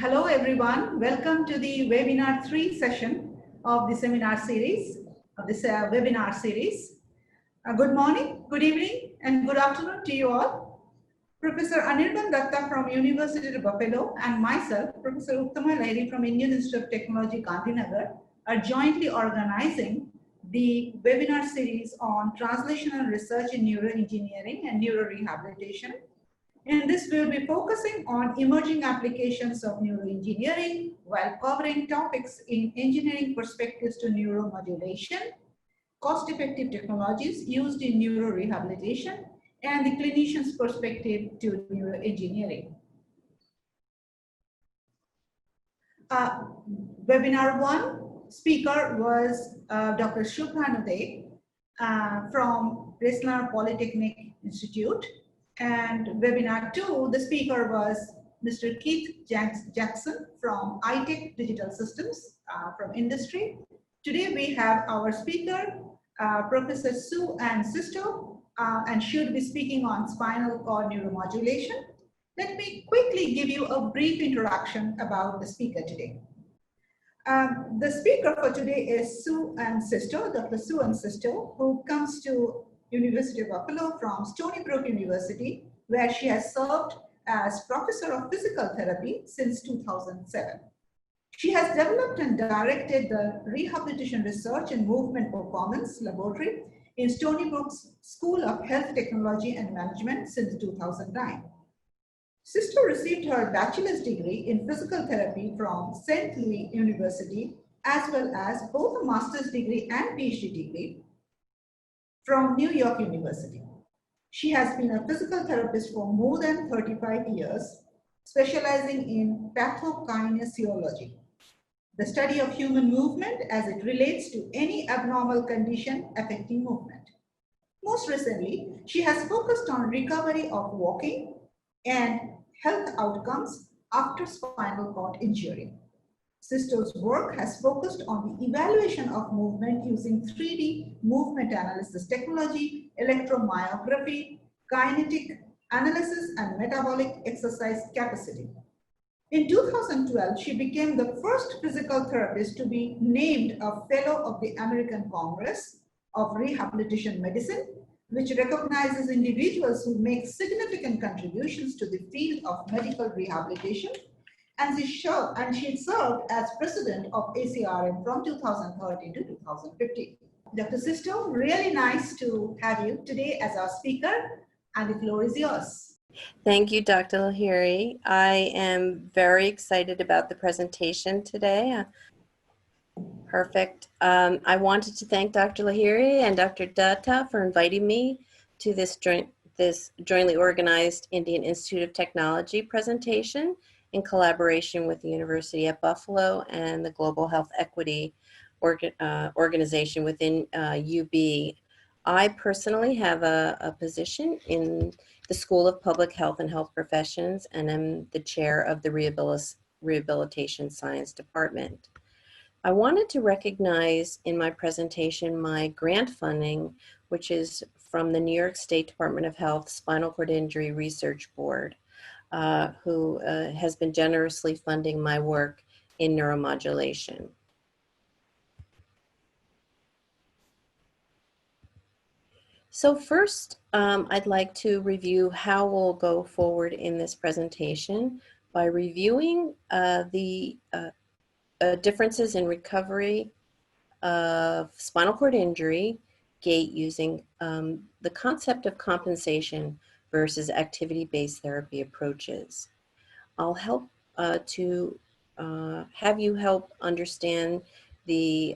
Hello everyone, welcome to the webinar 3 session of the seminar series, of this webinar series. Good morning, good evening and good afternoon to you all. Professor Anirban Datta from University of Buffalo and myself, Professor Uttama Lahiri from Indian Institute of Technology, Gandhinagar, are jointly organizing the webinar series on translational research in neuroengineering and neurorehabilitation. In this, we will be focusing on emerging applications of neuroengineering while covering topics in engineering perspectives to neuromodulation, cost-effective technologies used in neurorehabilitation, and the clinician's perspective to neuroengineering. Webinar 1 speaker was Dr. Shubhanuday from Reslar Polytechnic Institute. And webinar 2, the speaker was Mr. Keith Jackson from iTech Digital Systems from industry. Today we have our speaker, Professor Sue Ann Sisto, and she will be speaking on spinal cord neuromodulation. Let me quickly give you a brief introduction about the speaker today. The speaker for today is Sue Ann Sisto, Dr. Sue Ann Sisto, who comes to University of Buffalo from Stony Brook University, where she has served as Professor of Physical Therapy since 2007. She has developed and directed the Rehabilitation Research and Movement Performance Laboratory in Stony Brook's School of Health Technology and Management since 2009. Sisto received her bachelor's degree in physical therapy from St. Louis University, as well as both a master's degree and PhD degree from New York University. She has been a physical therapist for more than 35 years, specializing in pathokinesiology, the study of human movement as it relates to any abnormal condition affecting movement. Most recently, she has focused on recovery of walking and health outcomes after spinal cord injury. Sisto's work has focused on the evaluation of movement using 3D movement analysis technology, electromyography, kinetic analysis, and metabolic exercise capacity. In 2012, she became the first physical therapist to be named a Fellow of the American Congress of Rehabilitation Medicine, which recognizes individuals who make significant contributions to the field of medical rehabilitation. And she served as president of ACRM from 2013 to 2015. Dr. Sisto, really nice to have you today as our speaker, and the floor is yours. Thank you, Dr. Lahiri. I am very excited about the presentation today. Perfect. I wanted to thank Dr. Lahiri and Dr. Datta for inviting me to this jointly organized Indian Institute of Technology presentation in collaboration with the University at Buffalo and the Global Health Equity organization within UB. I personally have a position in the School of Public Health and Health Professions, and I'm the chair of the Rehabilitation Science Department. I wanted to recognize in my presentation my grant funding, which is from the New York State Department of Health Spinal Cord Injury Research Board, who has been generously funding my work in neuromodulation. So first, I'd like to review how we'll go forward in this presentation by reviewing the differences in recovery of spinal cord injury, gait using the concept of compensation versus activity-based therapy approaches. I'll help to have you help understand the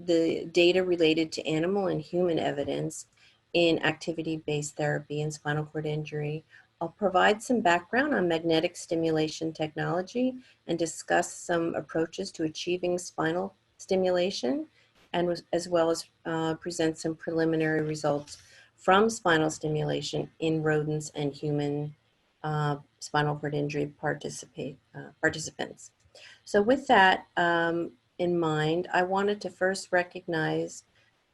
data related to animal and human evidence in activity-based therapy and spinal cord injury. I'll provide some background on magnetic stimulation technology and discuss some approaches to achieving spinal stimulation, and as well as present some preliminary results from spinal stimulation in rodents and human spinal cord injury participants. So with that in mind, I wanted to first recognize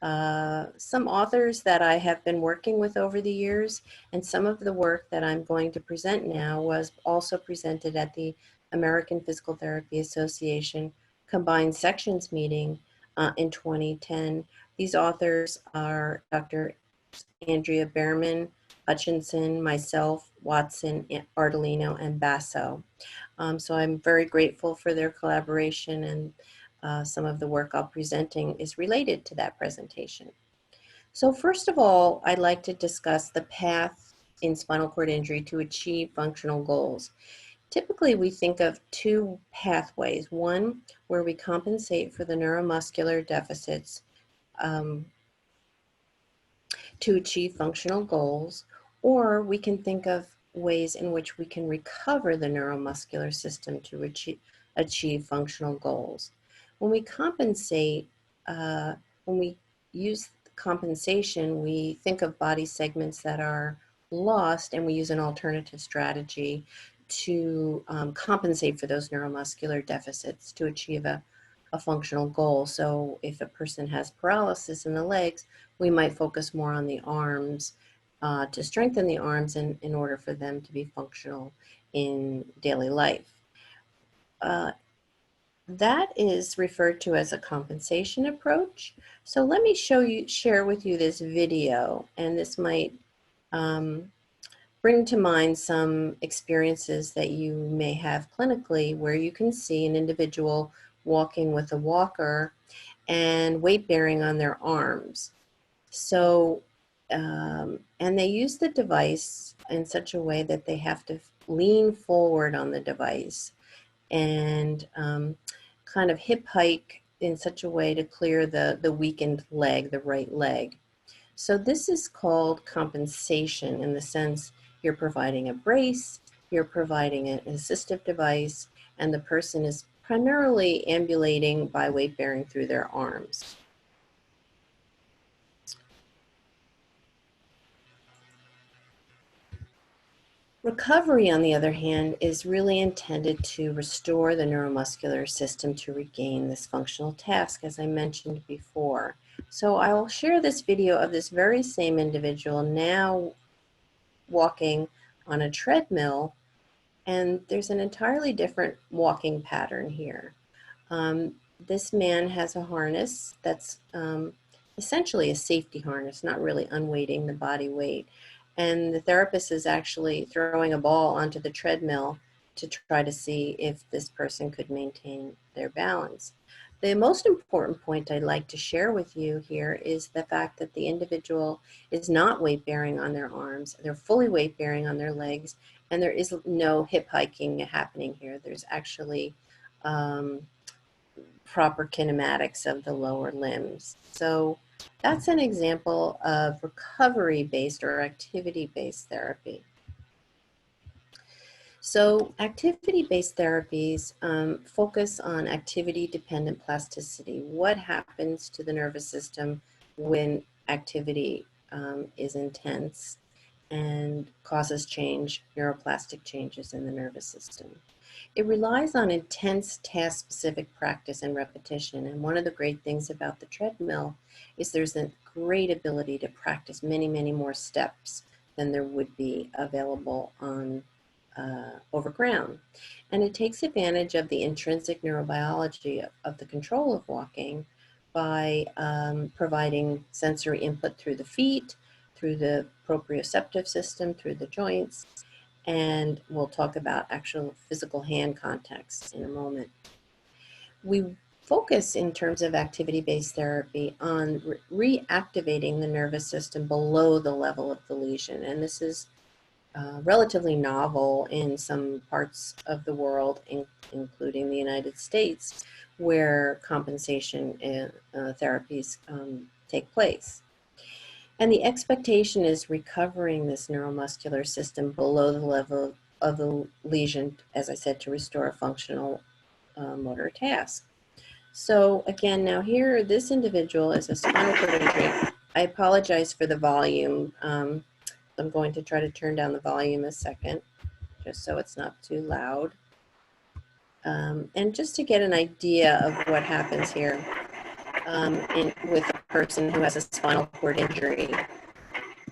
some authors that I have been working with over the years, and some of the work that I'm going to present now was also presented at the American Physical Therapy Association Combined Sections meeting in 2010. These authors are Dr. Andrea Behrman, Hutchinson, myself, Watson, Ardolino, and Basso. So I'm very grateful for their collaboration, and some of the work I'll be presenting is related to that presentation. So first of all, I'd like to discuss the path in spinal cord injury to achieve functional goals. Typically, we think of two pathways. One, where we compensate for the neuromuscular deficits to achieve functional goals, or we can think of ways in which we can recover the neuromuscular system to achieve functional goals. When we compensate, when we use compensation, we think of body segments that are lost, and we use an alternative strategy to compensate for those neuromuscular deficits to achieve a functional goal. So if a person has paralysis in the legs, we might focus more on the arms to strengthen the arms in order for them to be functional in daily life. That is referred to as a compensation approach. So let me share with you this video, and this might bring to mind some experiences that you may have clinically, where you can see an individual walking with a walker and weight bearing on their arms. So, and they use the device in such a way that they have to lean forward on the device and kind of hip hike in such a way to clear the weakened leg, the right leg. So this is called compensation, in the sense you're providing a brace, you're providing an assistive device, and the person is primarily ambulating by weight bearing through their arms. Recovery, on the other hand, is really intended to restore the neuromuscular system to regain this functional task, as I mentioned before. So I will share this video of this very same individual now walking on a treadmill, and there's an entirely different walking pattern here. This man has a harness that's essentially a safety harness, not really unweighting the body weight. And the therapist is actually throwing a ball onto the treadmill to try to see if this person could maintain their balance. The most important point I'd like to share with you here is the fact that the individual is not weight bearing on their arms. They're fully weight bearing on their legs, and there is no hip hiking happening here. There's actually proper kinematics of the lower limbs. So that's an example of recovery-based or activity-based therapy. So activity-based therapies focus on activity-dependent plasticity. What happens to the nervous system when activity is intense and causes change, neuroplastic changes in the nervous system? It relies on intense task-specific practice and repetition. And one of the great things about the treadmill is there's a great ability to practice many, many more steps than there would be available on over ground. And it takes advantage of the intrinsic neurobiology of the control of walking by providing sensory input through the feet, through the proprioceptive system, through the joints, and we'll talk about actual physical hand contacts in a moment. We focus in terms of activity-based therapy on reactivating the nervous system below the level of the lesion, and this is relatively novel in some parts of the world, including the United States, where compensation therapies take place. And the expectation is recovering this neuromuscular system below the level of the lesion, as I said, to restore a functional motor task. So again, now here, this individual is a spinal cord injury. I apologize for the volume. I'm going to try to turn down the volume a second, just so it's not too loud. And just to get an idea of what happens here with a person who has a spinal cord injury.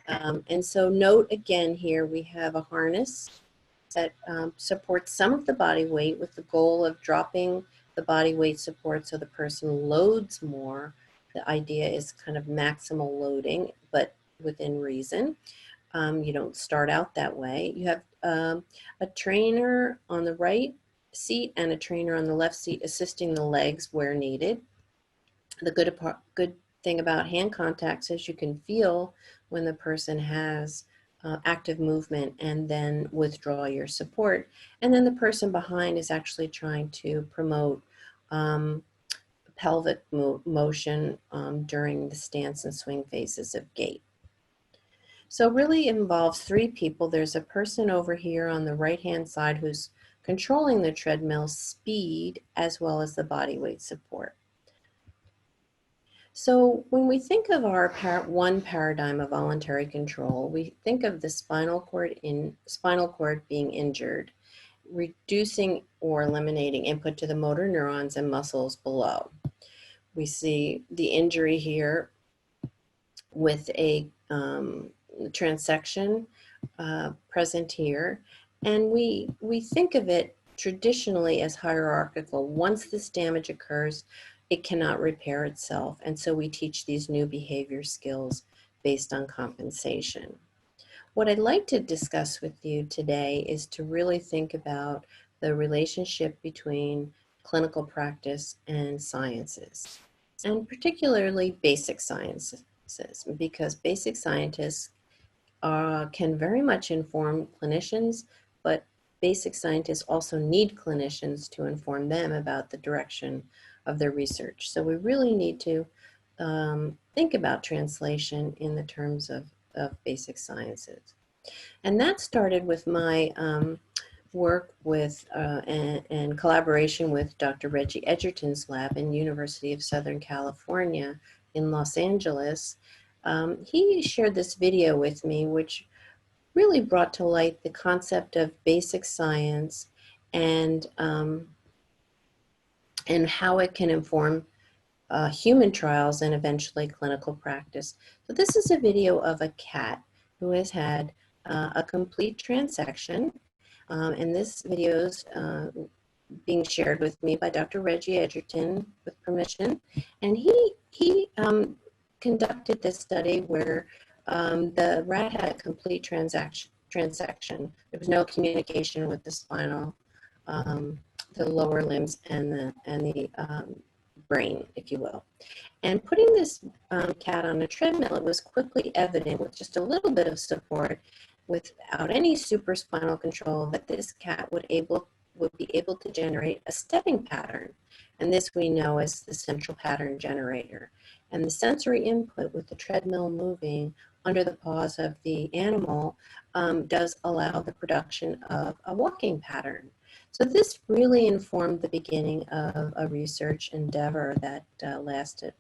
And so note again here, we have a harness that supports some of the body weight with the goal of dropping the body weight support so the person loads more. The idea is kind of maximal loading, but within reason. You don't start out that way. You have a trainer on the right seat and a trainer on the left seat assisting the legs where needed. The good thing about hand contacts is you can feel when the person has active movement and then withdraw your support. And then the person behind is actually trying to promote pelvic motion during the stance and swing phases of gait. So really involves three people. There's a person over here on the right-hand side who's controlling the treadmill speed as well as the body weight support. So when we think of our one paradigm of voluntary control, we think of the spinal cord being injured, reducing or eliminating input to the motor neurons and muscles below. We see the injury here with a transection present here, and we think of it traditionally as hierarchical. Once this damage occurs, it cannot repair itself, and so we teach these new behavior skills based on compensation. What I'd like to discuss with you today is to really think about the relationship between clinical practice and sciences, and particularly basic sciences, because basic scientists can very much inform clinicians, but basic scientists also need clinicians to inform them about the direction of their research. So we really need to think about translation in the terms of basic sciences. And that started with my work with and collaboration with Dr. Reggie Edgerton's lab in University of Southern California in Los Angeles. He shared this video with me, which really brought to light the concept of basic science and how it can inform human trials and eventually clinical practice. So this is a video of a cat who has had a complete transection, and this video is being shared with me by Dr. Reggie Edgerton with permission, and he conducted this study where the rat had a complete transection. There was no communication with the spinal, the lower limbs, and the brain, if you will. And putting this cat on a treadmill, it was quickly evident with just a little bit of support, without any supraspinal control, that this cat would be able to generate a stepping pattern. And this we know as the central pattern generator. And the sensory input with the treadmill moving under the paws of the animal does allow the production of a walking pattern. So this really informed the beginning of a research endeavor that lasted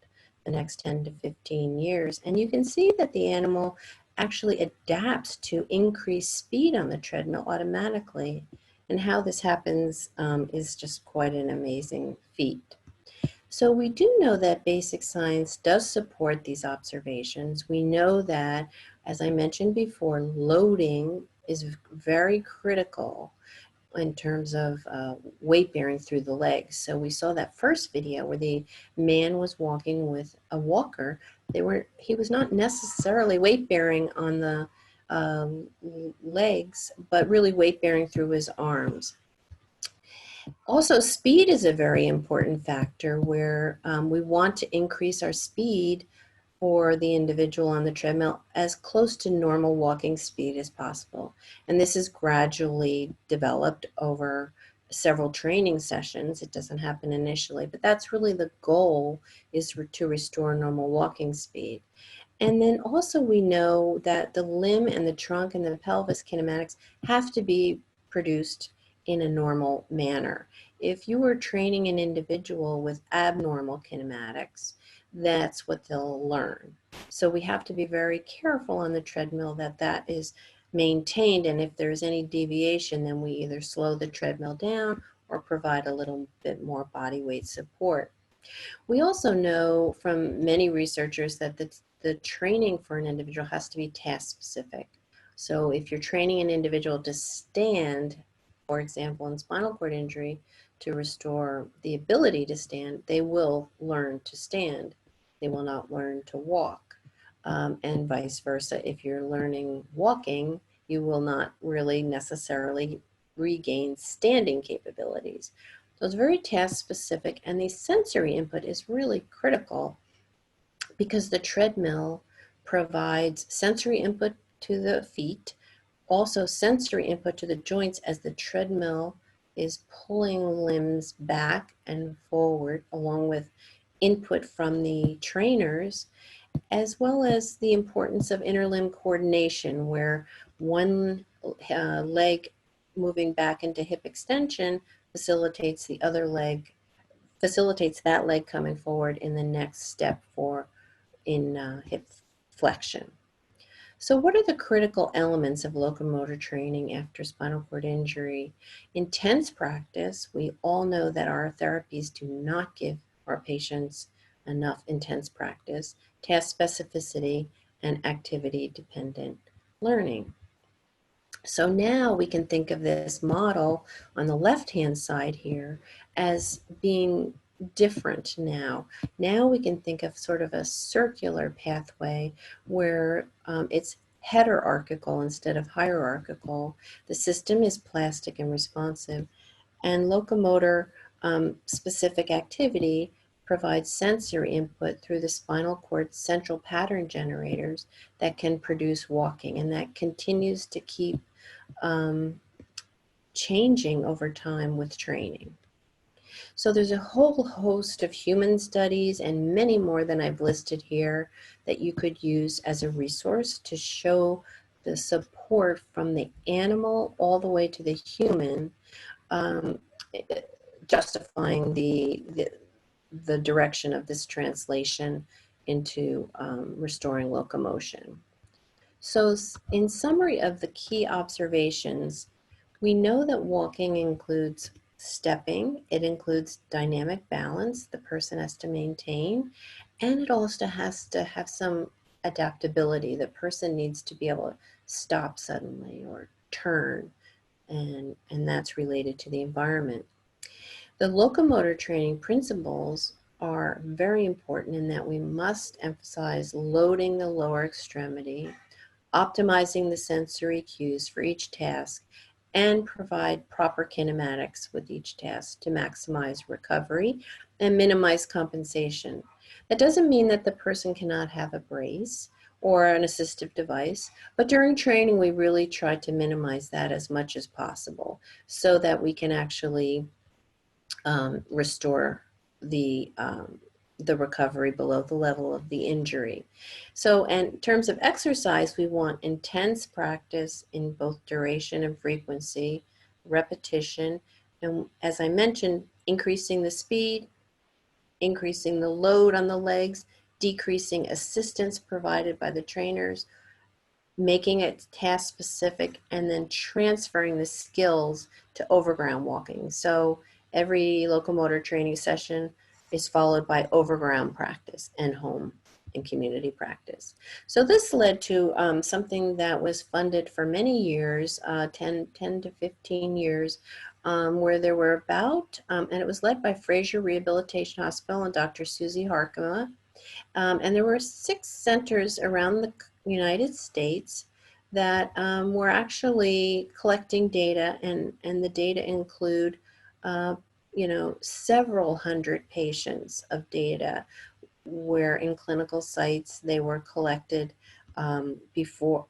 the next 10 to 15 years. And you can see that the animal actually adapts to increased speed on the treadmill automatically. And how this happens is just quite an amazing feat. So we do know that basic science does support these observations. We know that, as I mentioned before, loading is very critical in terms of weight bearing through the legs. So we saw that first video where the man was walking with a walker. He was not necessarily weight bearing on the legs, but really weight bearing through his arms. Also, speed is a very important factor where we want to increase our speed for the individual on the treadmill as close to normal walking speed as possible. And this is gradually developed over several training sessions. It doesn't happen initially, but that's really the goal, is to restore normal walking speed. And then also we know that the limb and the trunk and the pelvis kinematics have to be produced in a normal manner. If you were training an individual with abnormal kinematics, that's what they'll learn. So we have to be very careful on the treadmill that that is maintained, and if there's any deviation, then we either slow the treadmill down or provide a little bit more body weight support. We also know from many researchers that the training for an individual has to be task specific. So if you're training an individual to stand, for example, in spinal cord injury, to restore the ability to stand, they will learn to stand. They will not learn to walk. And vice versa. If you're learning walking, you will not really necessarily regain standing capabilities. So it's very task specific, and the sensory input is really critical because the treadmill provides sensory input to the feet, also sensory input to the joints as the treadmill is pulling limbs back and forward, along with input from the trainers, as well as the importance of interlimb coordination, where one leg moving back into hip extension facilitates the other leg, facilitates that leg coming forward in the next step in hip flexion. So what are the critical elements of locomotor training after spinal cord injury? Intense practice. We all know that our therapies do not give our patients enough intense practice, task specificity, and activity-dependent learning. So now we can think of this model on the left-hand side here as being different now. Now we can think of sort of a circular pathway where it's heterarchical instead of hierarchical. The system is plastic and responsive, and locomotor specific activity provides sensory input through the spinal cord central pattern generators that can produce walking, and that continues to keep changing over time with training. So there's a whole host of human studies and many more than I've listed here that you could use as a resource to show the support from the animal all the way to the human, justifying the direction of this translation into restoring locomotion. So in summary of the key observations, we know that walking includes stepping, it includes dynamic balance the person has to maintain, and it also has to have some adaptability. The person needs to be able to stop suddenly or turn, and that's related to the environment. The locomotor training principles are very important in that we must emphasize loading the lower extremity, optimizing the sensory cues for each task, and provide proper kinematics with each task to maximize recovery and minimize compensation. That doesn't mean that the person cannot have a brace or an assistive device, but during training we really try to minimize that as much as possible so that we can actually restore the recovery below the level of the injury. So in terms of exercise, we want intense practice in both duration and frequency, repetition, and as I mentioned, increasing the speed, increasing the load on the legs, decreasing assistance provided by the trainers, making it task specific, and then transferring the skills to overground walking. So every locomotor training session is followed by overground practice and home and community practice. So this led to something that was funded for many years, 10 to 15 years, where there were about, and it was led by Fraser Rehabilitation Hospital and Dr. Susie Harkema. And there were 6 centers around the United States that were actually collecting data, and the data include several hundred patients of data where in clinical sites they were collected before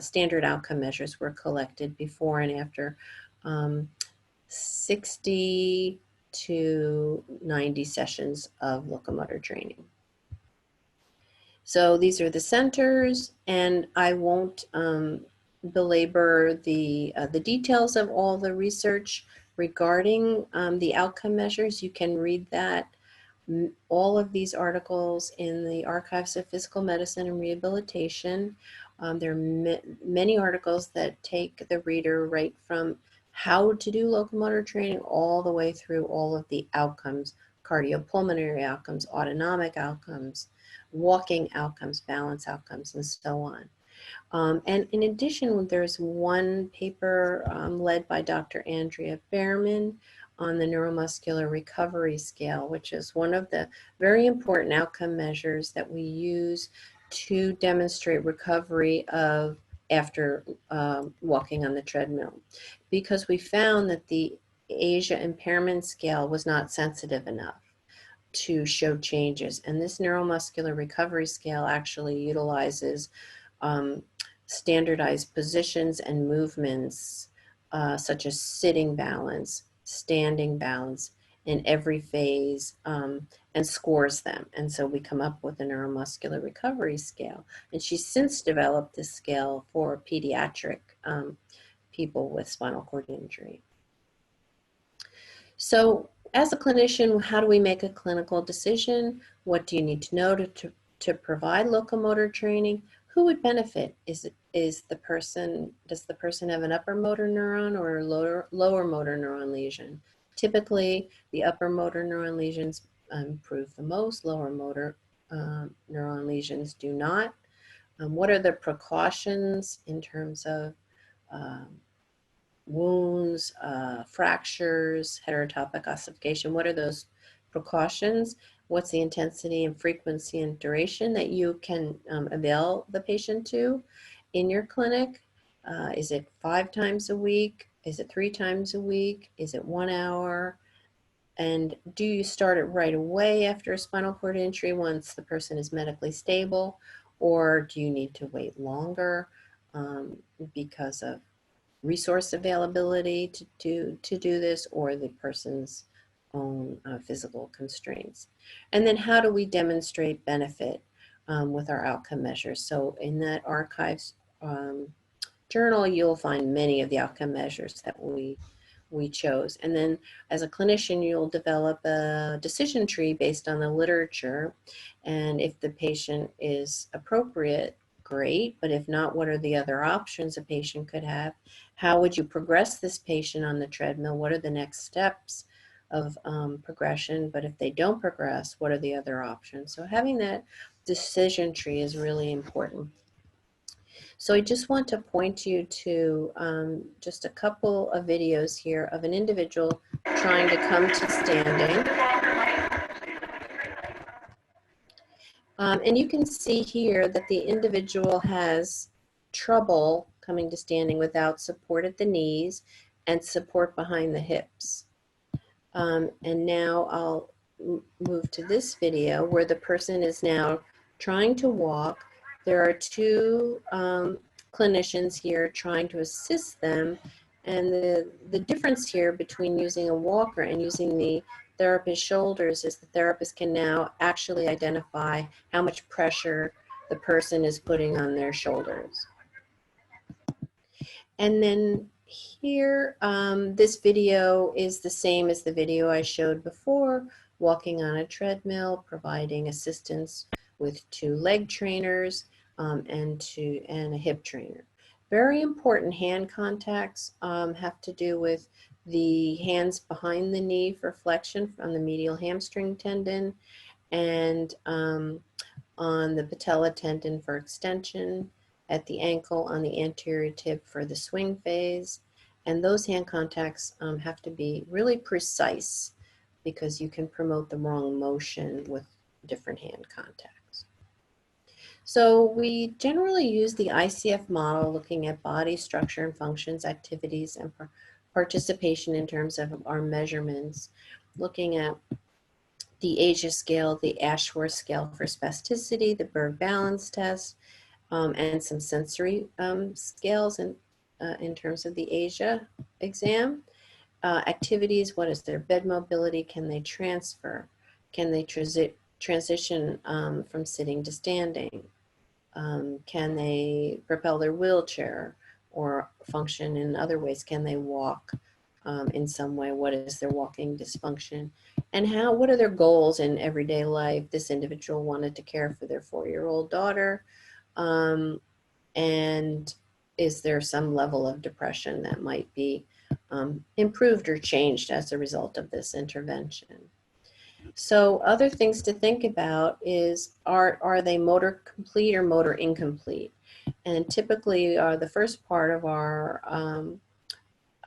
standard outcome measures were collected before and after 60 to 90 sessions of locomotor training. So these are the centers, and I won't belabor the details of all the research regarding the outcome measures. You can read that, all of these articles in the Archives of Physical Medicine and Rehabilitation. There are many articles that take the reader right from how to do locomotor training all the way through all of the outcomes, cardiopulmonary outcomes, autonomic outcomes, walking outcomes, balance outcomes, and so on. And in addition, there's one paper led by Dr. Andrea Behrman on the neuromuscular recovery scale, which is one of the very important outcome measures that we use to demonstrate recovery of after walking on the treadmill, because we found that the ASIA impairment scale was not sensitive enough to show changes. And this neuromuscular recovery scale actually utilizes standardized positions and movements such as sitting balance, standing balance in every phase, and scores them. And so we come up with a neuromuscular recovery scale. And she's since developed this scale for pediatric people with spinal cord injury. So as a clinician, how do we make a clinical decision? What do you need to know to provide locomotor training? Who would benefit? Does the person have an upper motor neuron or a lower motor neuron lesion? Typically, the upper motor neuron lesions improve the most, lower motor neuron lesions do not. What are the precautions in terms of wounds, fractures, heterotopic ossification? What are those precautions? What's the intensity and frequency and duration that you can avail the patient to in your clinic? Is it 5 times a week? Is it 3 times a week? Is it 1 hour? And do you start it right away after a spinal cord injury once the person is medically stable? Or do you need to wait longer because of resource availability to do this, or the person's own physical constraints? And then how do we demonstrate benefit with our outcome measures? So in that archives journal, you'll find many of the outcome measures that we chose. And then as a clinician, you'll develop a decision tree based on the literature. And if the patient is appropriate, great. But if not, what are the other options a patient could have? How would you progress this patient on the treadmill? What are the next steps of progression? But if they don't progress, what are the other options? So having that decision tree is really important. So I just want to point you to just a couple of videos here of an individual trying to come to standing. And you can see here that the individual has trouble coming to standing without support at the knees and support behind the hips. And now I'll move to this video where the person is now trying to walk. There are 2 clinicians here trying to assist them. And the difference here between using a walker and using the therapist's shoulders is the therapist can now actually identify how much pressure the person is putting on their shoulders. And then here, this video is the same as the video I showed before, walking on a treadmill, providing assistance with 2 leg trainers and a hip trainer. Very important hand contacts have to do with the hands behind the knee for flexion on the medial hamstring tendon, and on the patella tendon for extension, at the ankle on the anterior tib for the swing phase. And those hand contacts have to be really precise because you can promote the wrong motion with different hand contacts. So we generally use the ICF model looking at body structure and functions, activities, and participation in terms of our measurements, looking at the ASIA scale, the Ashworth scale for spasticity, the Berg balance test, and some sensory scales in terms of the ASIA exam. Activities, what is their bed mobility? Can they transfer? Can they transition from sitting to standing? Can they propel their wheelchair or function in other ways? Can they walk in some way? What is their walking dysfunction? And what are their goals in everyday life? This individual wanted to care for their 4-year-old daughter. And is there some level of depression that might be improved or changed as a result of this intervention? So other things to think about is, are they motor complete or motor incomplete? And typically, the first part of our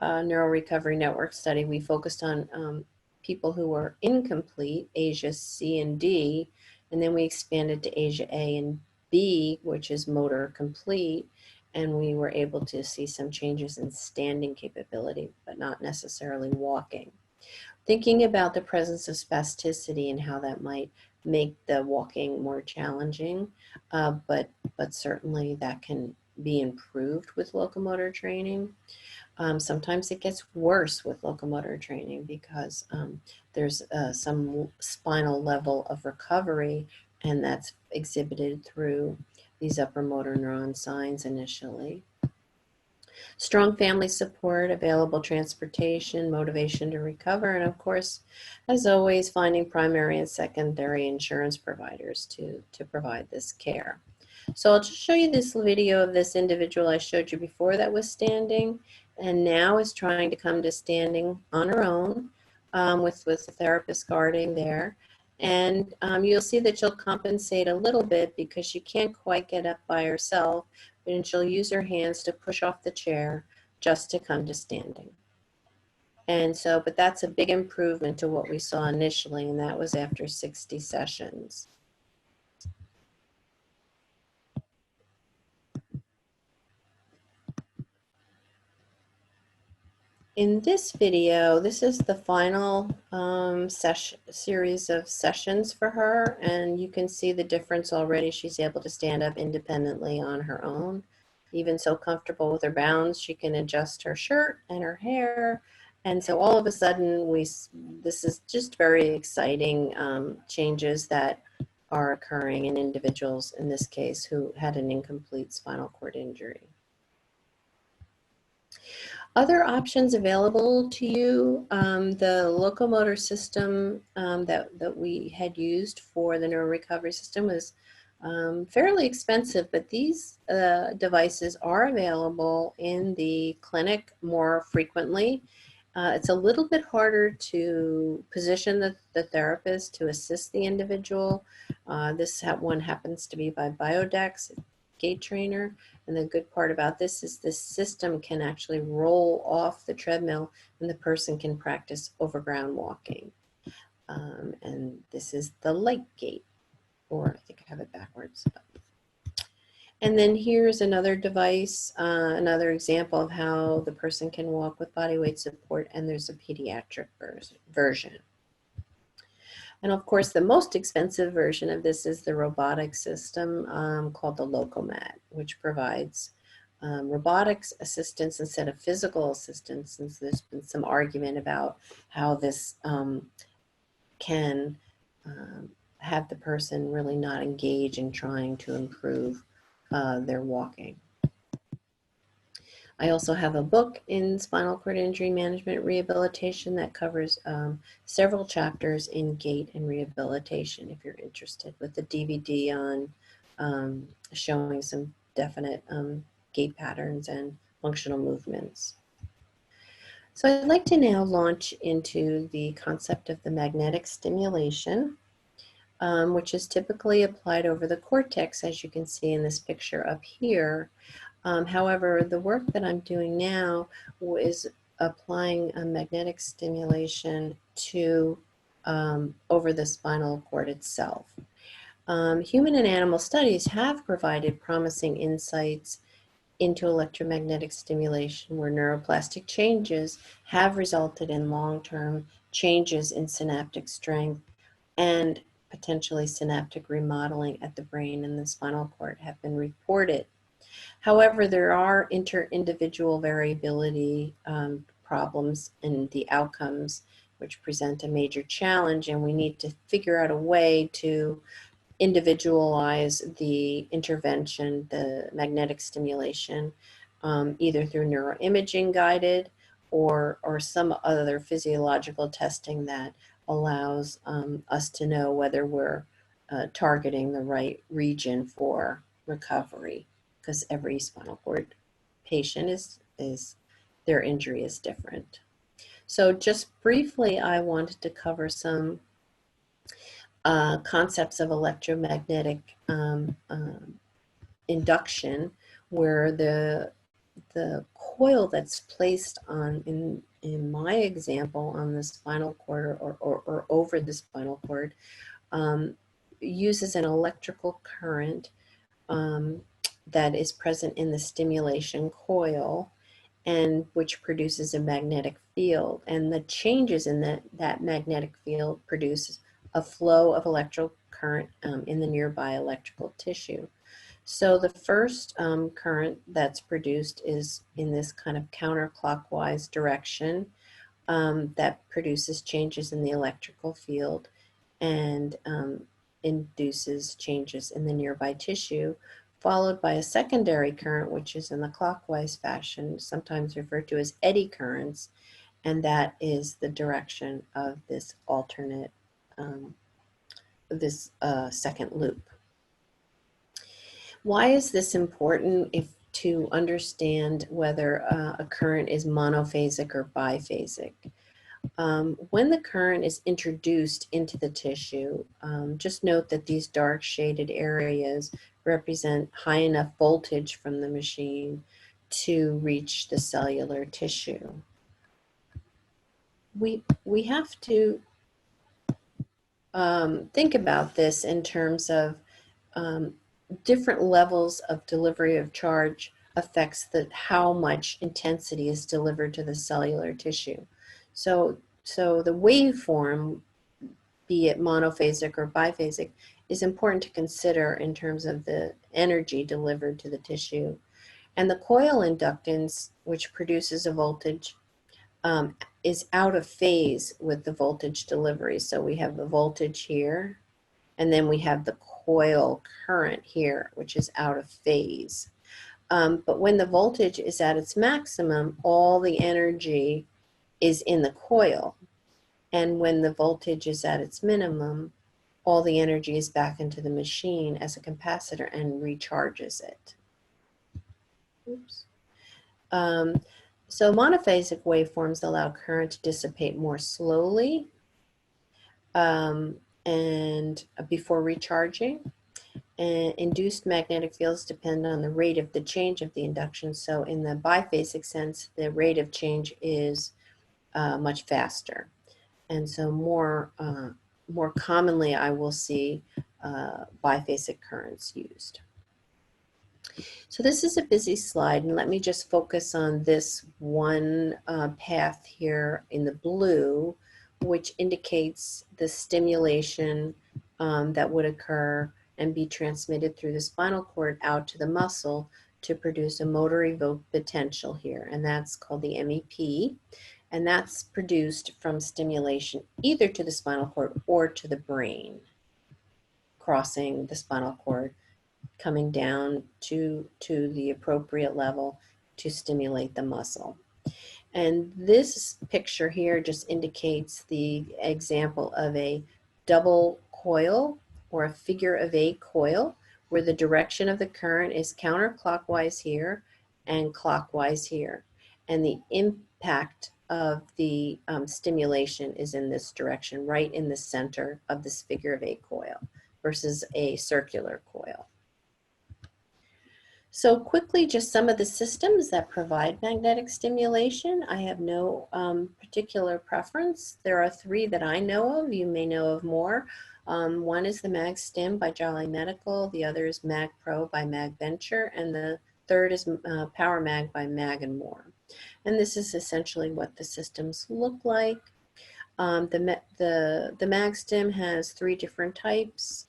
Neuro Recovery Network study, we focused on people who were incomplete, Asia C and D, and then we expanded to Asia A and B, which is motor complete, and we were able to see some changes in standing capability, but not necessarily walking. Thinking about the presence of spasticity and how that might make the walking more challenging, but certainly that can be improved with locomotor training. Sometimes it gets worse with locomotor training because there's some spinal level of recovery, and that's exhibited through these upper motor neuron signs initially. Strong family support, available transportation, motivation to recover, and of course, as always, finding primary and secondary insurance providers to provide this care. So I'll just show you this video of this individual I showed you before that was standing and now is trying to come to standing on her own with the therapist guarding there. And you'll see that she'll compensate a little bit because she can't quite get up by herself, and she'll use her hands to push off the chair just to come to standing. And so, but that's a big improvement to what we saw initially, and that was after 60 sessions. In this video, this is the final series of sessions for her, and you can see the difference already. She's able to stand up independently on her own. Even so comfortable with her bounds, she can adjust her shirt and her hair. And so all of a sudden, this is just very exciting changes that are occurring in individuals, in this case, who had an incomplete spinal cord injury. Other options available to you, the locomotor system that we had used for the neuro recovery system was fairly expensive, but these devices are available in the clinic more frequently. It's a little bit harder to position the therapist to assist the individual. This one happens to be by Biodex, gait trainer. And the good part about this is this system can actually roll off the treadmill and the person can practice overground walking. And this is the light gait, or I think I have it backwards. And then here's another device, another example of how the person can walk with body weight support, and there's a pediatric version. And of course, the most expensive version of this is the robotic system called the Locomat, which provides robotics assistance instead of physical assistance, since there's been some argument about how this can have the person really not engage in trying to improve their walking. I also have a book in spinal cord injury management rehabilitation that covers several chapters in gait and rehabilitation if you're interested, with the DVD on showing some definite gait patterns and functional movements. So I'd like to now launch into the concept of the magnetic stimulation, which is typically applied over the cortex, as you can see in this picture up here. However, the work that I'm doing now is applying a magnetic stimulation to over the spinal cord itself. Human and animal studies have provided promising insights into electromagnetic stimulation where neuroplastic changes have resulted in long-term changes in synaptic strength and potentially synaptic remodeling at the brain and the spinal cord have been reported. However, there are inter-individual variability problems in the outcomes, which present a major challenge, and we need to figure out a way to individualize the intervention, the magnetic stimulation, either through neuroimaging guided or some other physiological testing that allows us to know whether we're targeting the right region for recovery, because every spinal cord patient is their injury is different. So just briefly, I wanted to cover some concepts of electromagnetic induction where the coil that's placed on, in my example, on the spinal cord or over the spinal cord, uses an electrical current that is present in the stimulation coil, and which produces a magnetic field. And the changes in that magnetic field produce a flow of electrical current in the nearby electrical tissue. So the first current that's produced is in this kind of counterclockwise direction that produces changes in the electrical field and induces changes in the nearby tissue, followed by a secondary current, which is in the clockwise fashion, sometimes referred to as eddy currents, and that is the direction of this alternate, second loop. Why is this important to understand whether a current is monophasic or biphasic? When the current is introduced into the tissue, just note that these dark shaded areas represent high enough voltage from the machine to reach the cellular tissue. We have to think about this in terms of different levels of delivery of charge affects how much intensity is delivered to the cellular tissue. So the waveform, be it monophasic or biphasic, is important to consider in terms of the energy delivered to the tissue. And the coil inductance, which produces a voltage, is out of phase with the voltage delivery. So we have the voltage here, and then we have the coil current here, which is out of phase. But when the voltage is at its maximum, all the energy is in the coil. And when the voltage is at its minimum, all the energy is back into the machine as a capacitor and recharges it. Oops. So monophasic waveforms allow current to dissipate more slowly and before recharging. And induced magnetic fields depend on the rate of the change of the induction. So in the biphasic sense, the rate of change is much faster. And so more commonly, I will see biphasic currents used. So this is a busy slide, and let me just focus on this one path here in the blue, which indicates the stimulation that would occur and be transmitted through the spinal cord out to the muscle to produce a motor evoked potential here, and that's called the MEP. And that's produced from stimulation either to the spinal cord or to the brain, crossing the spinal cord, coming down to the appropriate level to stimulate the muscle. And this picture here just indicates the example of a double coil or a figure of 8 coil, where the direction of the current is counterclockwise here and clockwise here. And the impact of the stimulation is in this direction, right in the center of this figure of 8 coil versus a circular coil. So quickly, just some of the systems that provide magnetic stimulation. I have no particular preference. There are 3 that I know of. You may know of more. One is the MagStim by Jolly Medical. The other is MagPro by MagVenture. And the third is PowerMag by Mag and More. And this is essentially what the systems look like. The MagStim has 3 different types.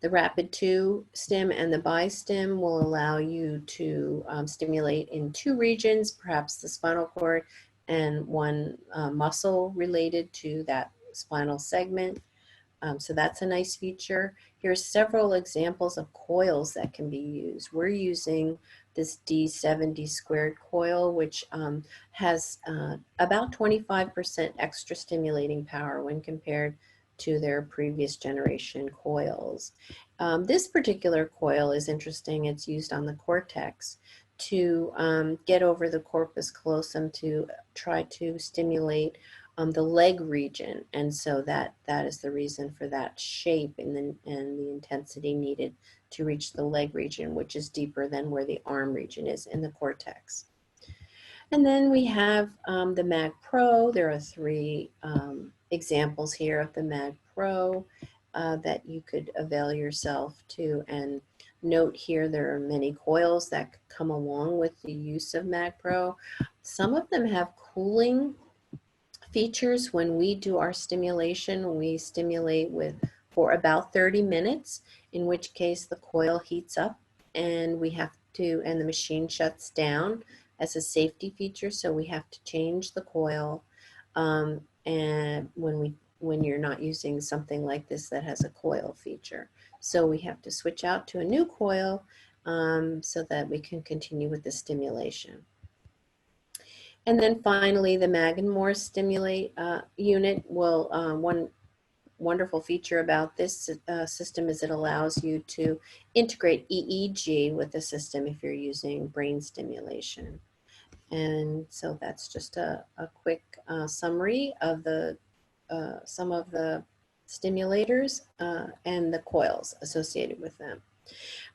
The Rapid 2 stim and the BiStim will allow you to stimulate in 2 regions, perhaps the spinal cord and one muscle related to that spinal segment. So that's a nice feature. Here's several examples of coils that can be used. We're using this D70 squared coil, which has about 25% extra stimulating power when compared to their previous generation coils. This particular coil is interesting. It's used on the cortex to get over the corpus callosum to try to stimulate the leg region, and so that is the reason for that shape and the intensity needed to reach the leg region, which is deeper than where the arm region is in the cortex. And then we have the MAG Pro. There are three examples here of the MAG Pro that you could avail yourself to. And note here, there are many coils that come along with the use of MAG Pro. Some of them have cooling features. When we do our stimulation, we stimulate for about 30 minutes, in which case the coil heats up and the machine shuts down as a safety feature. So we have to change the coil and when you're not using something like this that has a coil feature. So we have to switch out to a new coil so that we can continue with the stimulation. And then finally, the Mag and More Stimulate unit will, one wonderful feature about this system is it allows you to integrate EEG with the system if you're using brain stimulation. And so that's just a quick summary of some of the stimulators and the coils associated with them.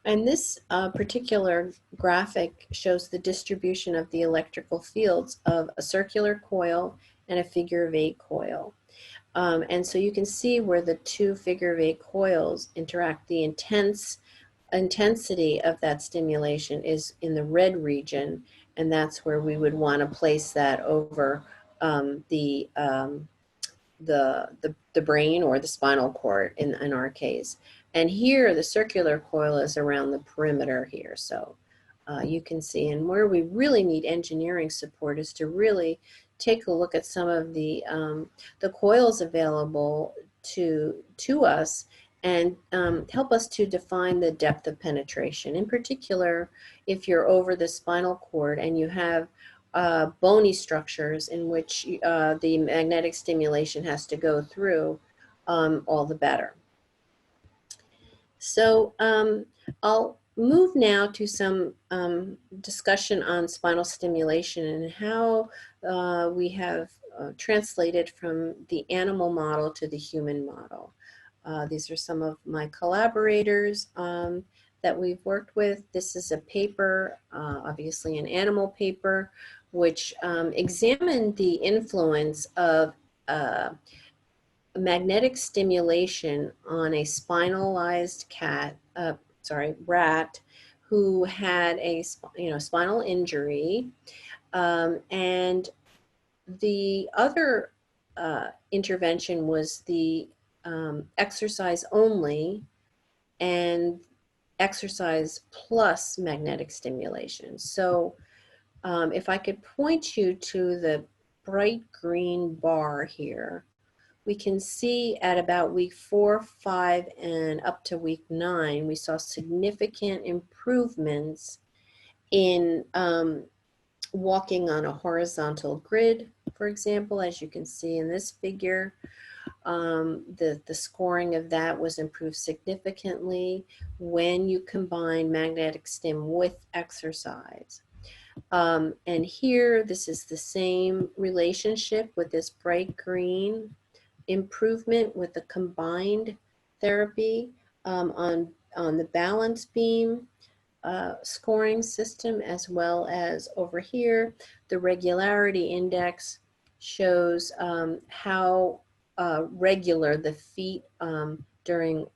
And this particular graphic shows the distribution of the electrical fields of a circular coil and a figure-of-8 coil. And so you can see where the two figure-of-8 coils interact. The intensity of that stimulation is in the red region, and that's where we would want to place that over the brain or the spinal cord in our case. And here the circular coil is around the perimeter here. So you can see, and where we really need engineering support is to really take a look at some of the coils available to us and help us to define the depth of penetration. In particular, if you're over the spinal cord and you have bony structures in which the magnetic stimulation has to go through, all the better. So I'll move now to some discussion on spinal stimulation and how we have translated from the animal model to the human model. These are some of my collaborators that we've worked with. This is a paper, obviously an animal paper, which examined the influence of magnetic stimulation on a spinalized rat who had a spinal injury, and the other intervention was the exercise only and exercise plus magnetic stimulation. So if I could point you to the bright green bar here, we can see at about week 4, 5, and up to week 9, we saw significant improvements in walking on a horizontal grid, for example, as you can see in this figure. The scoring of that was improved significantly when you combine magnetic stim with exercise. And here, this is the same relationship with this bright green improvement with the combined therapy on the balance beam scoring system, as well as over here, the regularity index shows how regular the feet during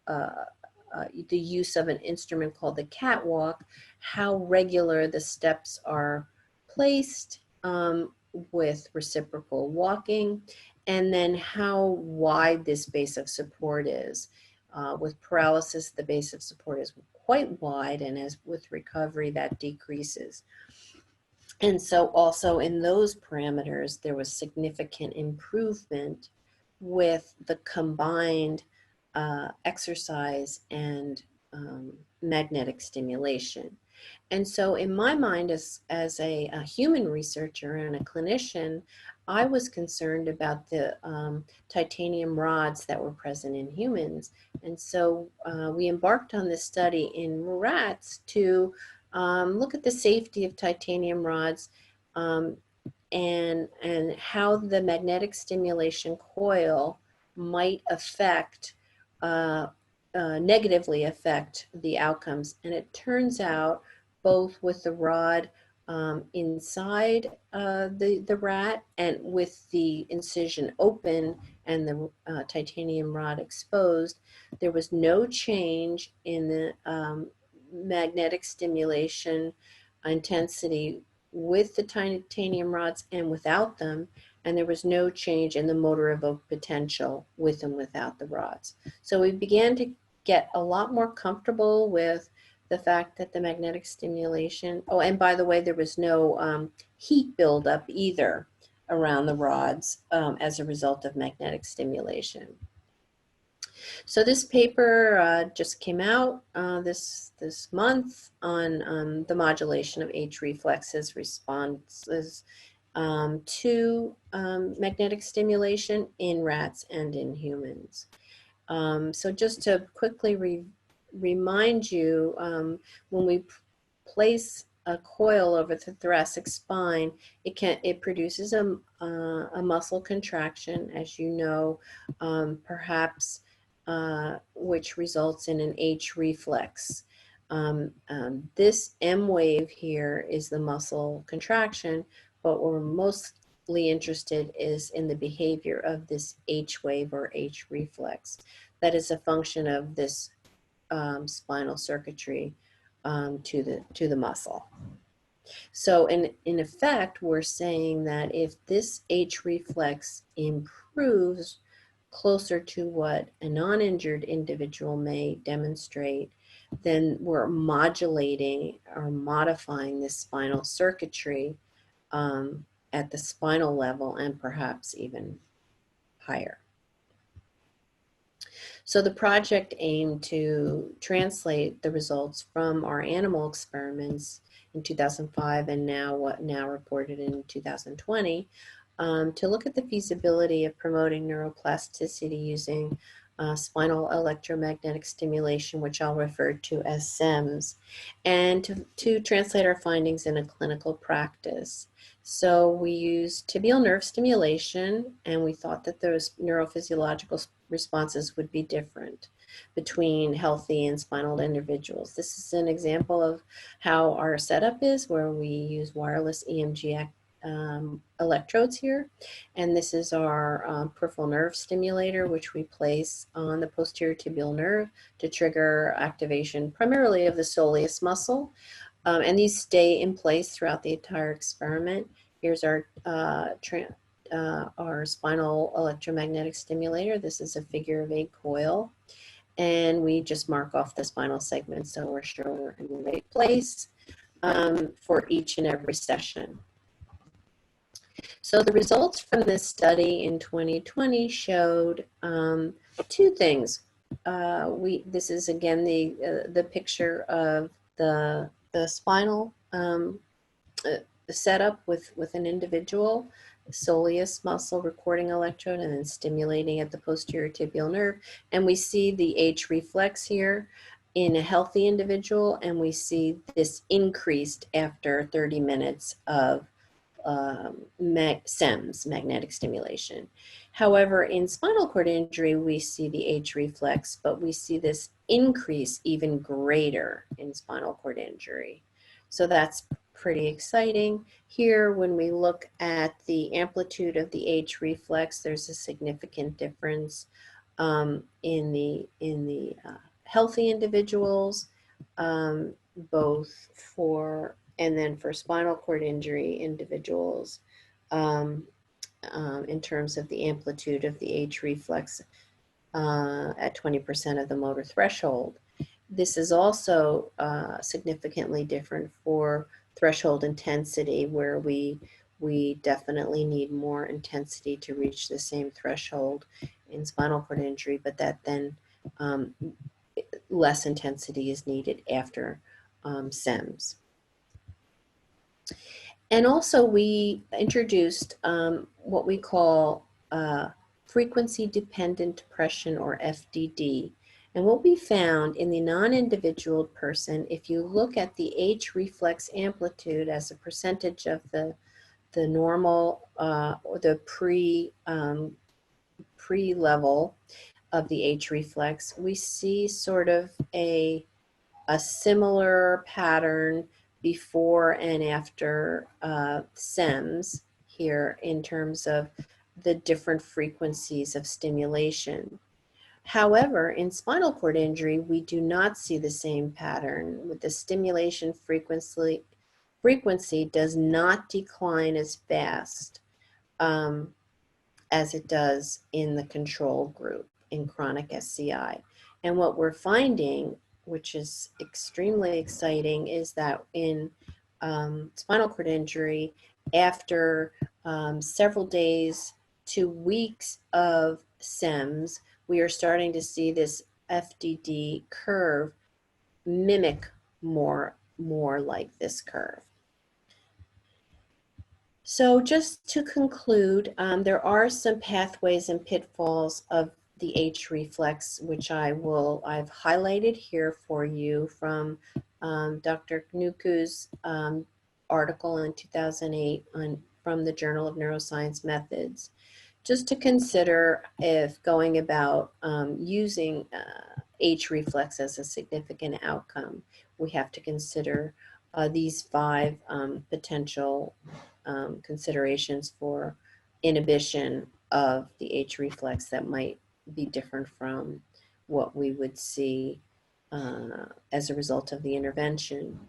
the use of an instrument called the catwalk, how regular the steps are placed with reciprocal walking, and then how wide this base of support is. With paralysis, the base of support is quite wide, and as with recovery, that decreases. And so also in those parameters, there was significant improvement with the combined exercise and magnetic stimulation. And so in my mind, as a human researcher and a clinician, I was concerned about the titanium rods that were present in humans. And so we embarked on this study in rats to look at the safety of titanium rods and how the magnetic stimulation coil might affect, negatively affect the outcomes. And it turns out both with the rod inside the rat and with the incision open and the titanium rod exposed, there was no change in the magnetic stimulation intensity with the titanium rods and without them, and there was no change in the motor evoked potential with and without the rods. So we began to get a lot more comfortable with the fact that the magnetic stimulation, oh, and by the way, there was no heat buildup either around the rods as a result of magnetic stimulation. So this paper just came out this month on the modulation of H-reflexes responses to magnetic stimulation in rats and in humans. So just to quickly remind you, when we place a coil over the thoracic spine, it produces a muscle contraction, as you know, perhaps which results in an H-reflex. This M wave here is the muscle contraction, but what we're mostly interested is in the behavior of this H wave or H-reflex. That is a function of this spinal circuitry to the muscle. So in effect, we're saying that if this H-reflex improves closer to what a non-injured individual may demonstrate, then we're modulating or modifying this spinal circuitry at the spinal level and perhaps even higher. So the project aimed to translate the results from our animal experiments in 2005 and now reported in 2020 to look at the feasibility of promoting neuroplasticity using spinal electromagnetic stimulation, which I'll refer to as SEMS, and to translate our findings in a clinical practice. So we used tibial nerve stimulation, and we thought that those neurophysiological responses would be different between healthy and spinal individuals. This is an example of how our setup is, where we use wireless EMG electrodes here, and this is our peripheral nerve stimulator, which we place on the posterior tibial nerve to trigger activation primarily of the soleus muscle, and these stay in place throughout the entire experiment. Here's our spinal electromagnetic stimulator. This is a figure of 8 coil, and we just mark off the spinal segments so we're sure we're in the right place for each and every session. So the results from this study in 2020 showed 2 things. This is again the picture of the spinal setup with an individual, soleus muscle recording electrode, and then stimulating at the posterior tibial nerve. And we see the H-reflex here in a healthy individual, and we see this increased after 30 minutes of SEMS, magnetic stimulation. However, in spinal cord injury, we see the H-reflex, but we see this increase even greater in spinal cord injury. So that's pretty exciting. Here, when we look at the amplitude of the H-reflex, there's a significant difference in the healthy individuals, both for and then for spinal cord injury individuals, in terms of the amplitude of the H-reflex at 20% of the motor threshold. This is also significantly different for threshold intensity, where we definitely need more intensity to reach the same threshold in spinal cord injury, but that then less intensity is needed after SEMS. And also we introduced what we call frequency-dependent depression, or FDD. And what we found in the non-individual person, if you look at the H-reflex amplitude as a percentage of the the normal or the pre-level of the H-reflex, we see sort of a similar pattern before and after SEMS here in terms of the different frequencies of stimulation. However, in spinal cord injury, we do not see the same pattern with the stimulation frequency does not decline as fast as it does in the control group in chronic SCI. And what we're finding, which is extremely exciting, is that in spinal cord injury, after several days to weeks of SEMS, we are starting to see this FDD curve mimic more like this curve. So just to conclude, there are some pathways and pitfalls of the H-reflex, which I've highlighted here for you from Dr. Knuku's article in 2008 from the Journal of Neuroscience Methods. Just to consider if going about using H-reflex as a significant outcome, we have to consider these 5 potential considerations for inhibition of the H-reflex that might be different from what we would see as a result of the intervention.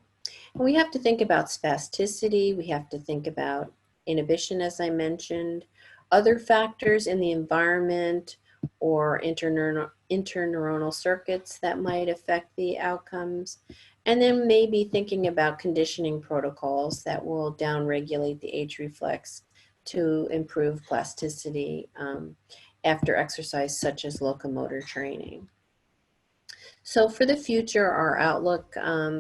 And we have to think about spasticity, we have to think about inhibition, as I mentioned, other factors in the environment or interneuronal circuits that might affect the outcomes. And then maybe thinking about conditioning protocols that will downregulate the H-reflex to improve plasticity after exercise, such as locomotor training. So for the future, our outlook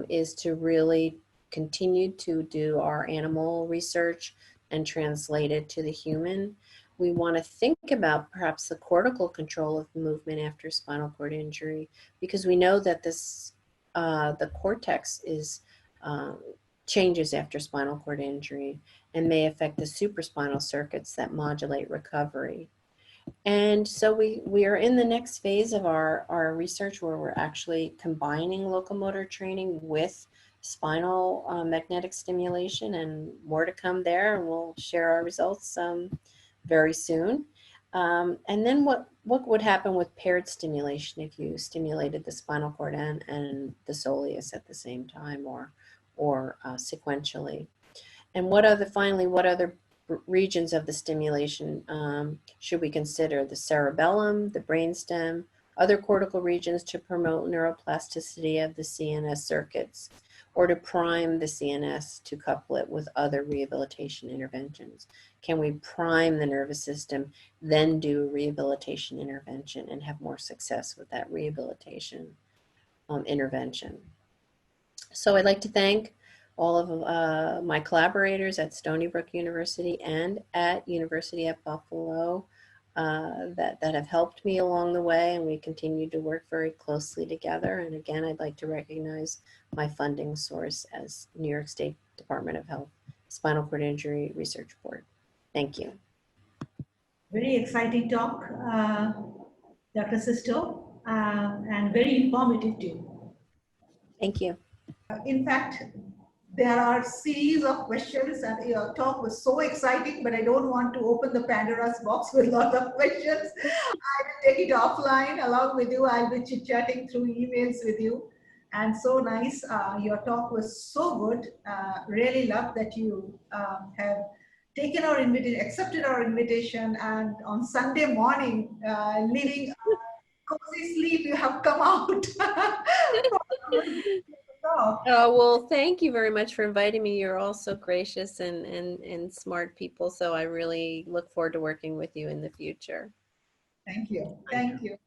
is to really continue to do our animal research and translate it to the human. We want to think about perhaps the cortical control of movement after spinal cord injury, because we know that this the cortex changes after spinal cord injury and may affect the supraspinal circuits that modulate recovery. And so we are in the next phase of our research where we're actually combining locomotor training with spinal magnetic stimulation, and more to come there, and we'll share our results very soon. And then what would happen with paired stimulation if you stimulated the spinal cord and the soleus at the same time, or sequentially? And what other regions of the stimulation should we consider? The cerebellum, the brainstem, other cortical regions to promote neuroplasticity of the CNS circuits, or to prime the CNS to couple it with other rehabilitation interventions? Can we prime the nervous system, then do a rehabilitation intervention and have more success with that rehabilitation intervention? So I'd like to thank all of my collaborators at Stony Brook University and at University at Buffalo that have helped me along the way, and we continue to work very closely together. And again, I'd like to recognize my funding source as New York State Department of Health Spinal Cord Injury Research Board. Thank you. Very exciting talk, Dr. Sisto, and very informative too. Thank you. In fact, there are series of questions, and your talk was so exciting, but I don't want to open the Pandora's box with a lot of questions. I will take it offline along with you. I'll be chit-chatting through emails with you. And so nice. Your talk was so good. Really love that you have taken our invitation, accepted our invitation, and on Sunday morning, leaving cozy sleep, you have come out. Well, thank you very much for inviting me. You're all so gracious and smart people. So I really look forward to working with you in the future. Thank you. Thank you.